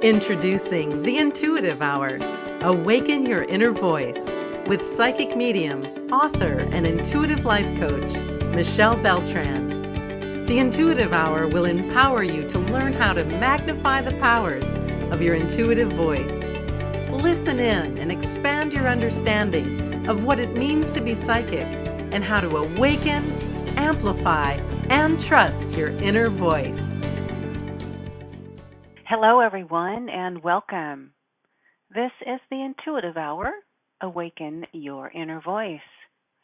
Introducing the Intuitive Hour. Awaken your inner voice with psychic medium, author, and intuitive life coach, Michelle Beltran. The Intuitive Hour will empower you to learn how to magnify the powers of your intuitive voice. Listen in and expand your understanding of what it means to be psychic and how to awaken, amplify, and trust your inner voice. Hello, everyone, and welcome. This is the Intuitive Hour, Awaken Your Inner Voice,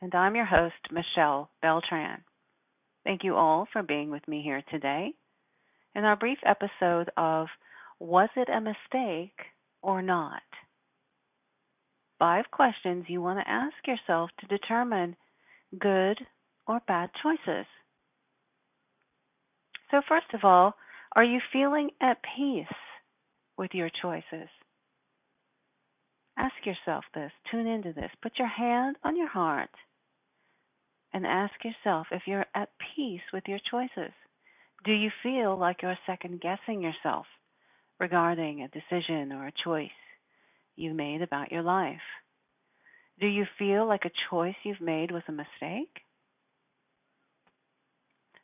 and I'm your host, Michelle Beltran. Thank you all for being with me here today in our brief episode of Was It a Mistake or Not? 5 questions you want to ask yourself to determine good or bad choices. So first of all, are you feeling at peace with your choices? Ask yourself this, tune into this, put your hand on your heart and ask yourself if you're at peace with your choices. Do you feel like you're second guessing yourself regarding a decision or a choice you made about your life? Do you feel like a choice you've made was a mistake?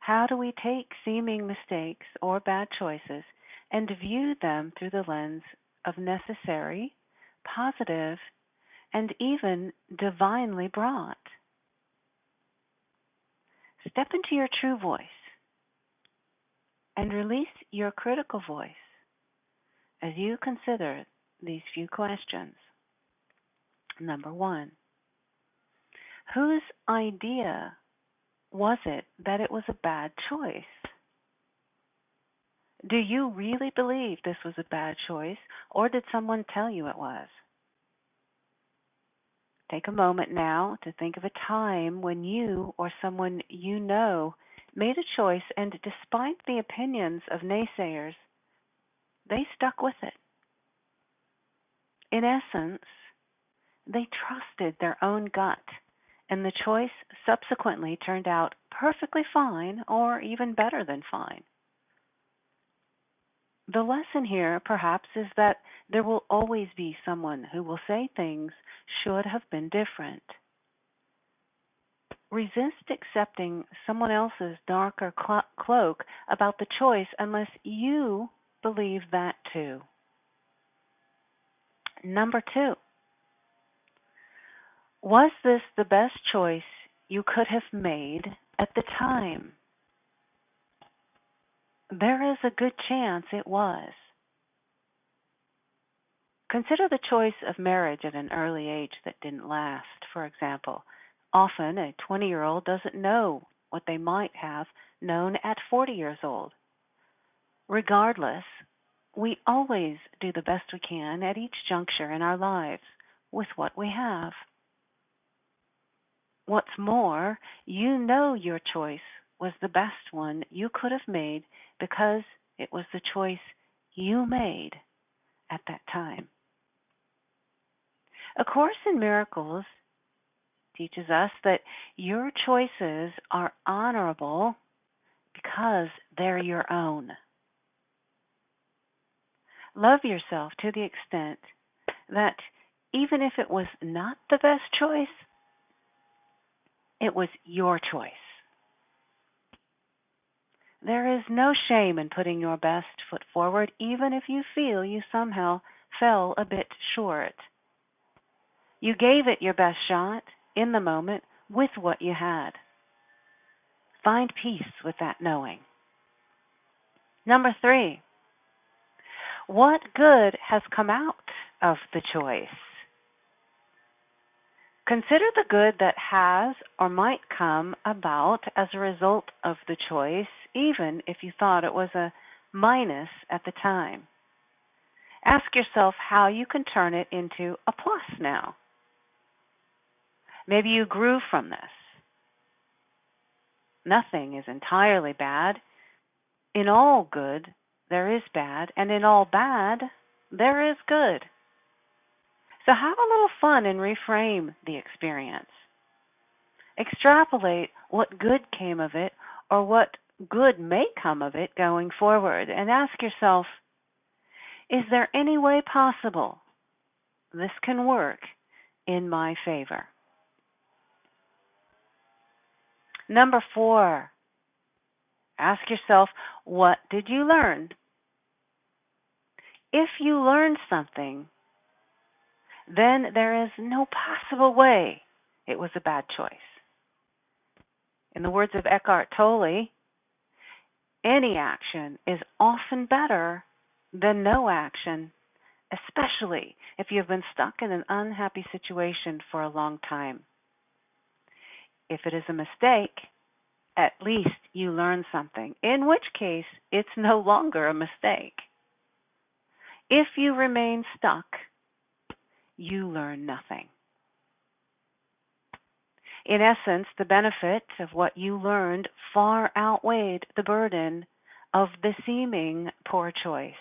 How do we take seeming mistakes or bad choices and view them through the lens of necessary, positive, and even divinely brought? Step into your true voice and release your critical voice as you consider these few questions. Number 1, whose idea was it that it was a bad choice? Do you really believe this was a bad choice, or did someone tell you it was? Take a moment now to think of a time when you or someone you know made a choice, and despite the opinions of naysayers, they stuck with it. In essence, they trusted their own gut, and the choice subsequently turned out perfectly fine or even better than fine. The lesson here, perhaps, is that there will always be someone who will say things should have been different. Resist accepting someone else's darker cloak about the choice unless you believe that too. Number 2, was this the best choice you could have made at the time? There is a good chance it was. Consider the choice of marriage at an early age that didn't last, for example. Often a 20-year-old doesn't know what they might have known at 40 years old. Regardless, we always do the best we can at each juncture in our lives with what we have. What's more, you know your choice was the best one you could have made because it was the choice you made at that time. A Course in Miracles teaches us that your choices are honorable because they're your own. Love yourself to the extent that even if it was not the best choice, it was your choice. There is no shame in putting your best foot forward, even if you feel you somehow fell a bit short. You gave it your best shot in the moment with what you had. Find peace with that knowing. Number 3, what good has come out of the choice? Consider the good that has or might come about as a result of the choice, even if you thought it was a minus at the time. Ask yourself how you can turn it into a plus now. Maybe you grew from this. Nothing is entirely bad. In all good, there is bad, and in all bad, there is good. So have a little fun and reframe the experience. Extrapolate what good came of it or what good may come of it going forward, and ask yourself, Is there any way possible this can work in my favor? Number 4, ask yourself, what did you learn? If you learned something, then there is no possible way it was a bad choice. In the words of Eckhart Tolle, any action is often better than no action, especially if you've been stuck in an unhappy situation for a long time. If it is a mistake, at least you learn something, in which case it's no longer a mistake. If you remain stuck, you learn nothing. In essence, the benefit of what you learned far outweighed the burden of the seeming poor choice.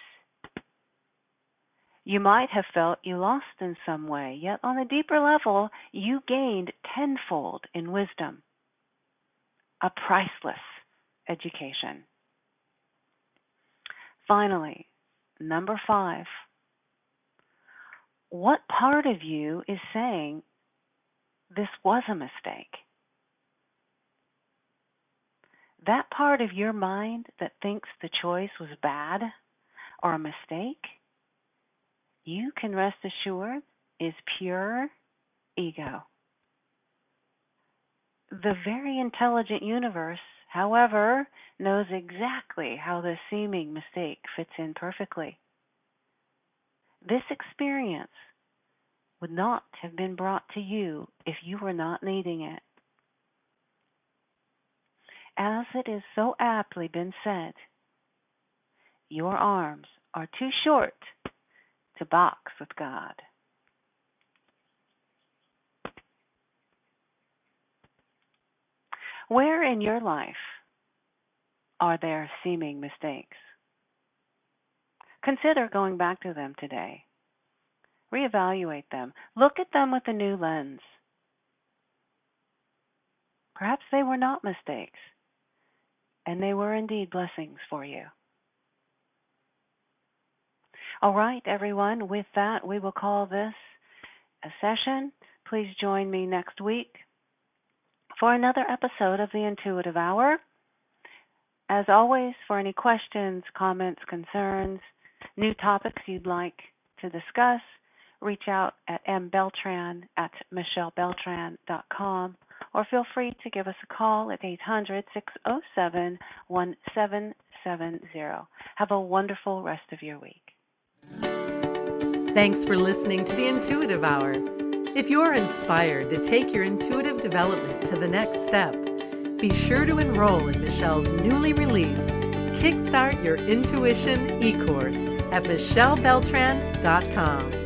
You might have felt you lost in some way, yet on a deeper level, you gained tenfold in wisdom. A priceless education. Finally, number 5. What part of you is saying this was a mistake? That part of your mind that thinks the choice was bad or a mistake, you can rest assured is pure ego. The very intelligent universe, however, knows exactly how the seeming mistake fits in perfectly. This experience would not have been brought to you if you were not needing it. As it is so aptly been said, your arms are too short to box with God. Where in your life are there seeming mistakes? Consider going back to them today. Reevaluate them. Look at them with a new lens. Perhaps they were not mistakes, and they were indeed blessings for you. All right, everyone, with that, we will call this a session. Please join me next week for another episode of the Intuitive Hour. As always, for any questions, comments, concerns, new topics you'd like to discuss, reach out at mbeltran@michellebeltran.com or feel free to give us a call at 800-607-1770. Have a wonderful rest of your week. Thanks for listening to the Intuitive Hour. If you're inspired to take your intuitive development to the next step, be sure to enroll in Michelle's newly released Kickstart Your Intuition e-course at michellebeltran.com.